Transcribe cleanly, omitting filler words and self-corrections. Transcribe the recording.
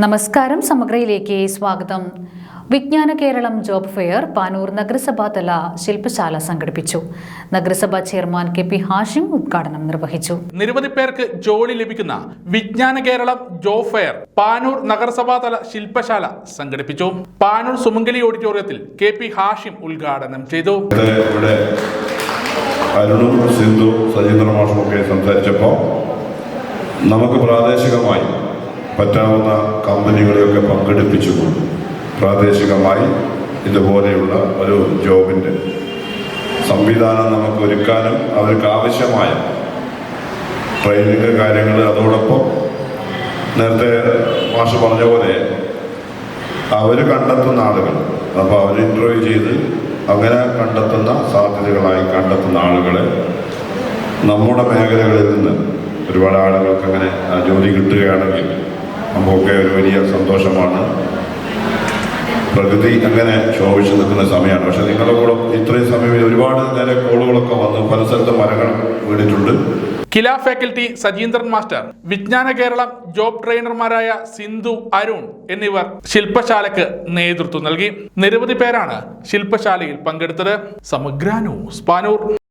നമസ്കാരം. സമഗ്രയിലേക്ക് സ്വാഗതം. വിജ്ഞാന കേരളം ജോബ് ഫെയർ പാനൂർ നഗരസഭാതല ശില്പശാല സംഘടിപ്പിച്ചു. നഗരസഭാ ചെയർമാൻ KP ഹാഷിം ഉദ്ഘാടനം നിർവഹിച്ചു. നിരവധി പേർക്ക് ജോലി ലഭിക്കുന്ന വിജ്ഞാന കേരളം ജോബ് ഫെയർ പാനൂർ നഗരസഭാതല ശില്പശാല സംഘടിപ്പിച്ചു. പാനൂർ സുമംഗലി ഓഡിറ്റോറിയത്തിൽ KP ഹാഷിം ഉദ്ഘാടനം ചെയ്തു. അരുണും സിന്ധു സജീന്ദ്രമാഷുമൊക്കെ സംസാരിച്ചപ്പോൾ നമുക്ക് പ്രാദേശികമായി പറ്റാവുന്ന കമ്പനികളെയൊക്കെ പങ്കെടുപ്പിച്ചുകൊണ്ട് പ്രാദേശികമായി ഇതുപോലെയുള്ള ഒരു ജോബിൻ്റെ സംവിധാനം നമുക്ക് ഒരുക്കാനും അവർക്ക് ആവശ്യമായ ട്രെയിനിങ് കാര്യങ്ങൾ, അതോടൊപ്പം നേരത്തെ മാഷ് പറഞ്ഞ പോലെ അവർ കണ്ടെത്തുന്ന ആളുകൾ, അപ്പോൾ അവർ ഇൻ്റർവ്യൂ ചെയ്ത് അങ്ങനെ കണ്ടെത്തുന്ന സാധ്യതകളായി കണ്ടെത്തുന്ന ആളുകളെ നമ്മുടെ മേഖലകളിൽ നിന്ന് ഒരുപാട് ആളുകൾക്ക് അങ്ങനെ ജോലി കിട്ടുകയാണെങ്കിൽ നമുക്കൊക്കെ ഒരു വലിയ സന്തോഷമാണ്. പ്രകൃതി അങ്ങനെ ശോഭിച്ചു നിൽക്കുന്ന സമയമാണ്. പക്ഷെ നിങ്ങളുടെ കൂടെ ഇത്രയും സമയം ഒരുപാട് നേരെ കോളുകളൊക്കെ വന്നു, പല സ്ഥലത്ത് മരങ്ങൾ വീണിട്ടുണ്ട്. കില ഫാക്കൽറ്റി സജീന്ദ്രൻ മാസ്റ്റർ, വിജ്ഞാന കേരളം ജോബ് ട്രെയിനർമാരായ സിന്ധു, അരുൺ എന്നിവർ ശില്പശാലയ്ക്ക് നേതൃത്വം നൽകി. നിരവധി പേരാണ് ശില്പശാലയിൽ പങ്കെടുത്തത്. സമഗ്ര ന്യൂസ് പാനൂർ.